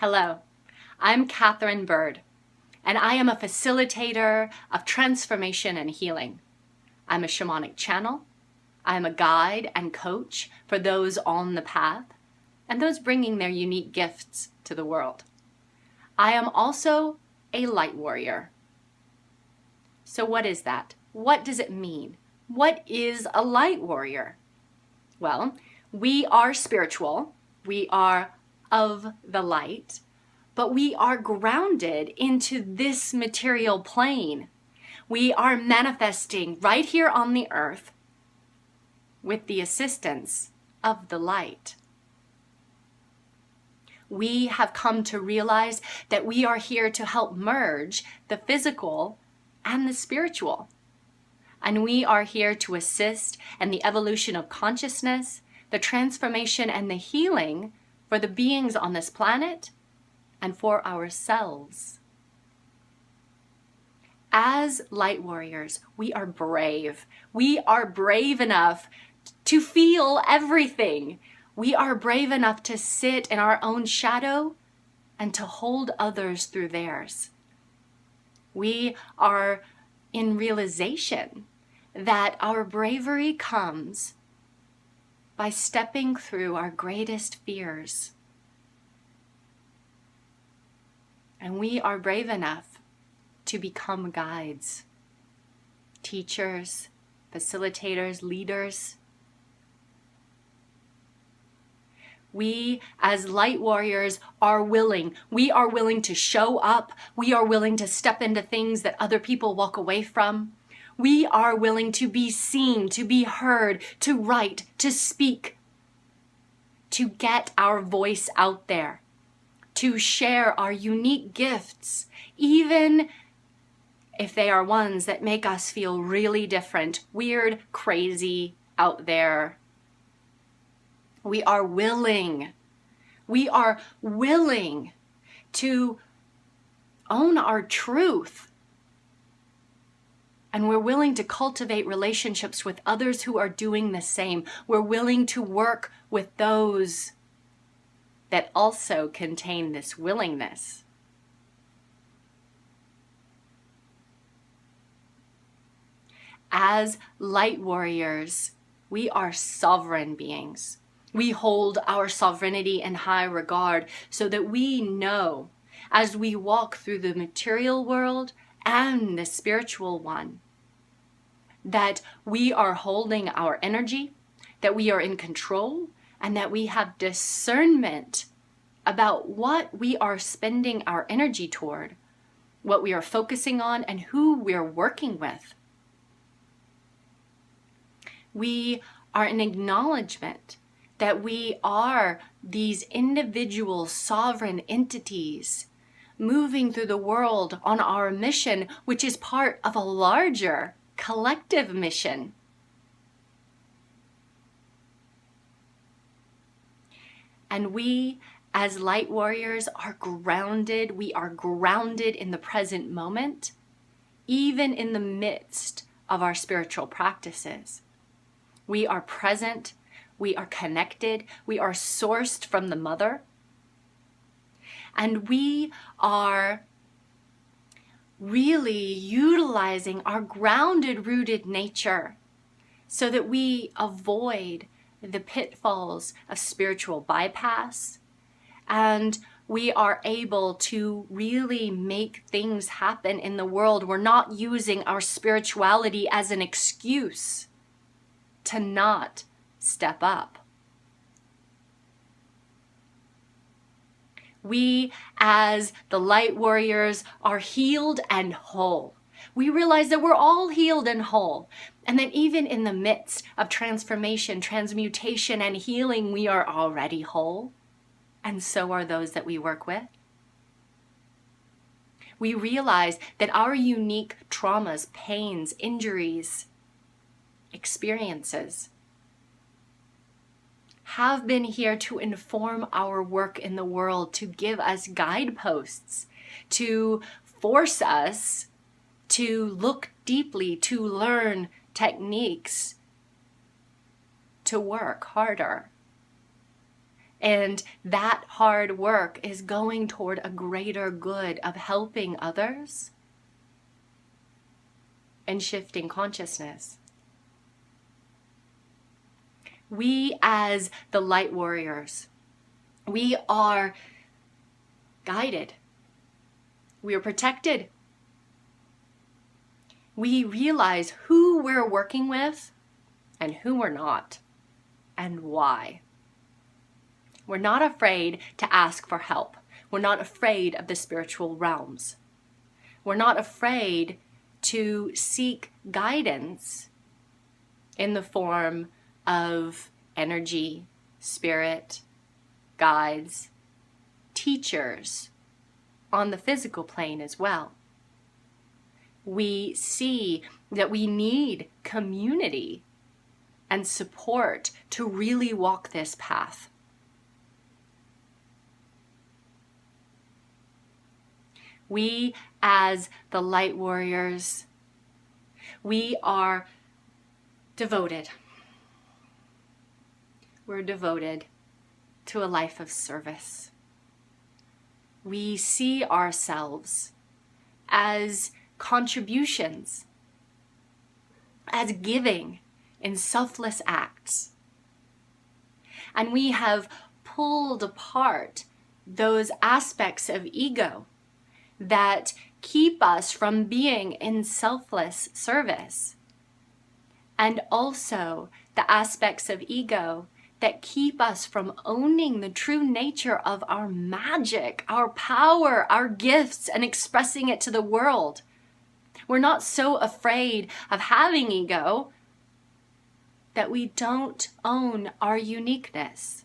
Hello, I'm Catherine Bird, and I am a facilitator of transformation and healing. I'm a shamanic channel. I'm a guide and coach for those on the path and those bringing their unique gifts to the world. I am also a light warrior. So what is that? What does it mean? What is a light warrior? Well, we are spiritual. We are of the light, but we are grounded into this material plane. We are manifesting right here on the earth with the assistance of the light. We have come to realize that we are here to help merge the physical and the spiritual. And we are here to assist in the evolution of consciousness, the transformation and the healing for the beings on this planet and for ourselves. As light warriors, we are brave. We are brave enough to feel everything. We are brave enough to sit in our own shadow and to hold others through theirs. We are in realization that our bravery comes by stepping through our greatest fears. And we are brave enough to become guides, teachers, facilitators, leaders. We as light warriors are willing. We are willing to show up. We are willing to step into things that other people walk away from. We are willing to be seen, to be heard, to write, to speak, to get our voice out there, to share our unique gifts, even if they are ones that make us feel really different, weird, crazy, out there. We are willing. We are willing to own our truth. And we're willing to cultivate relationships with others who are doing the same. We're willing to work with those that also contain this willingness. As light warriors, we are sovereign beings. We hold our sovereignty in high regard so that we know as we walk through the material world and the spiritual one, that we are holding our energy, that we are in control, and that we have discernment about what we are spending our energy toward, what we are focusing on, and who we're working with. We are an acknowledgement that we are these individual sovereign entities moving through the world on our mission, which is part of a larger collective mission. And we, as light warriors, are grounded. We are grounded in the present moment, even in the midst of our spiritual practices. We are present. We are connected. We are sourced from the mother. And we are really utilizing our grounded, rooted nature so that we avoid the pitfalls of spiritual bypass, and we are able to really make things happen in the world. We're not using our spirituality as an excuse to not step up. We, as the light warriors, are healed and whole. We realize that we're all healed and whole, and that even in the midst of transformation, transmutation, and healing, we are already whole, and so are those that we work with. We realize that our unique traumas, pains, injuries, experiences have been here to inform our work in the world, to give us guideposts, to force us to look deeply, to learn techniques, to work harder. And that hard work is going toward a greater good of helping others and shifting consciousness. We as the light warriors, we are guided. We are protected. We realize who we're working with and who we're not, and why. We're not afraid to ask for help. We're not afraid of the spiritual realms. We're not afraid to seek guidance in the form of energy, spirit, guides, teachers on the physical plane as well. We see that we need community and support to really walk this path. We, as the light warriors, we are devoted. We're devoted to a life of service. We see ourselves as contributions, as giving in selfless acts. And we have pulled apart those aspects of ego that keep us from being in selfless service, and also the aspects of ego that keep us from owning the true nature of our magic, our power, our gifts, and expressing it to the world. We're not so afraid of having ego that we don't own our uniqueness.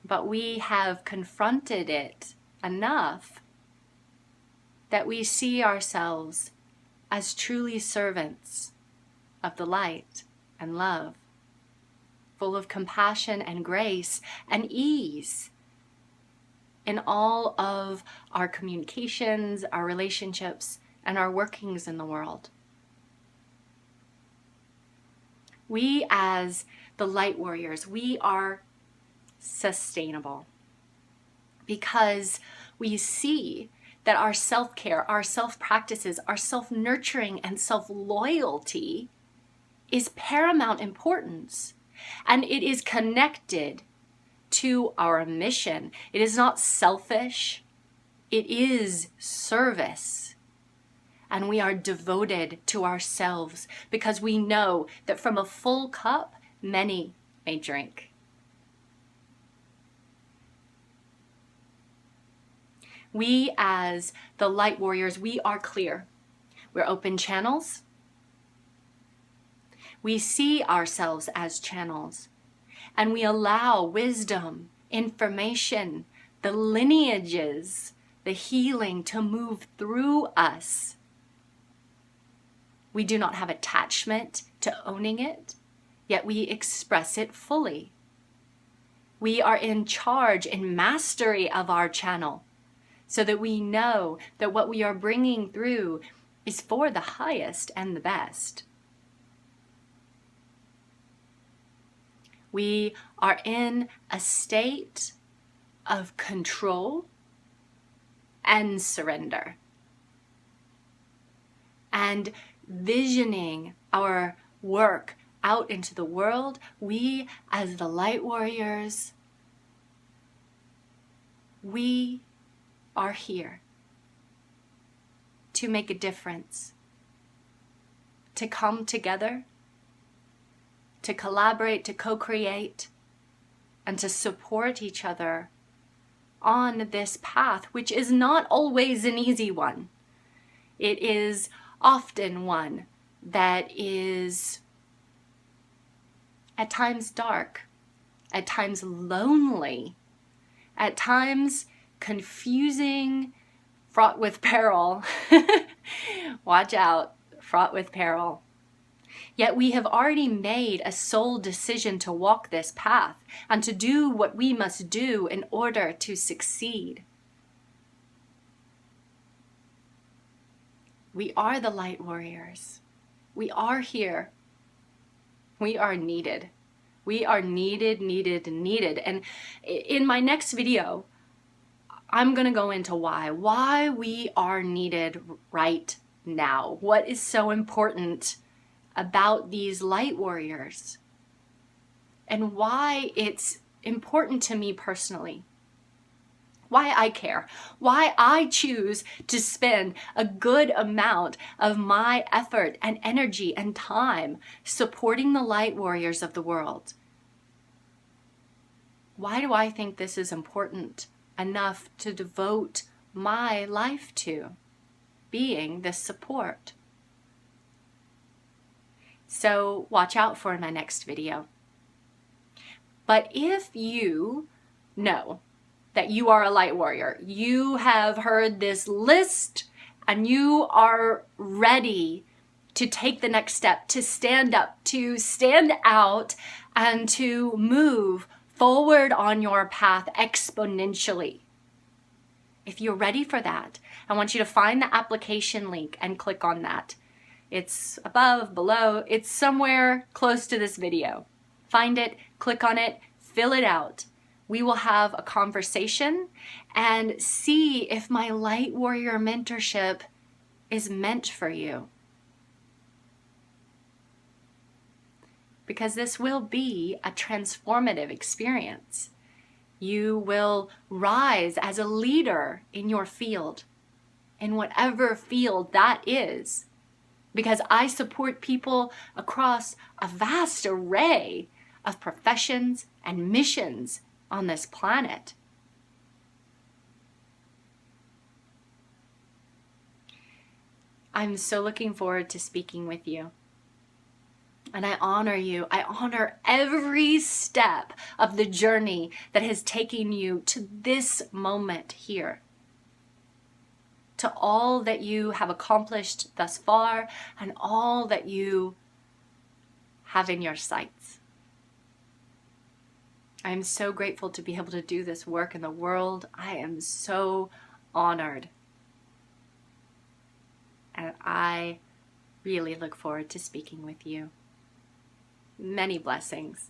But we have confronted it enough that we see ourselves as truly servants of the light and love, full of compassion and grace and ease in all of our communications, our relationships, and our workings in the world. We as the light warriors, we are sustainable because we see that our self-care, our self-practices, our self-nurturing and self-loyalty is paramount importance. And it is connected to our mission. It is not selfish. It is service. And we are devoted to ourselves because we know that from a full cup, many may drink. We as the light warriors, we are clear. We're open channels. We see ourselves as channels, and we allow wisdom, information, the lineages, the healing to move through us. We do not have attachment to owning it, yet we express it fully. We are in charge, in mastery of our channel, so that we know that what we are bringing through is for the highest and the best. We are in a state of control and surrender. And visioning our work out into the world, we as the light warriors, we are here to make a difference, to come together, to collaborate, to co-create, and to support each other on this path, which is not always an easy one. It is often one that is at times dark, at times lonely, at times confusing, fraught with peril. Watch out, fraught with peril. Yet we have already made a soul decision to walk this path and to do what we must do in order to succeed. We are the light warriors. We are here. We are needed. We are needed, needed, needed. And in my next video, I'm going to go into why we are needed right now. What is so important about these light warriors and why it's important to me personally. Why I care, why I choose to spend a good amount of my effort and energy and time supporting the light warriors of the world. Why do I think this is important enough to devote my life to, being this support? So watch out for my next video. But if you know that you are a light warrior, you have heard this list and you are ready to take the next step, to stand up, to stand out, and to move forward on your path exponentially. If you're ready for that, I want you to find the application link and click on that. It's above, below, it's somewhere close to this video. Find it, click on it, fill it out. We will have a conversation and see if my Light Warrior mentorship is meant for you. Because this will be a transformative experience. You will rise as a leader in your field, in whatever field that is. Because I support people across a vast array of professions and missions on this planet. I'm so looking forward to speaking with you. And I honor you. I honor every step of the journey that has taken you to this moment here. To all that you have accomplished thus far and all that you have in your sights. I am so grateful to be able to do this work in the world. I am so honored. And I really look forward to speaking with you. Many blessings.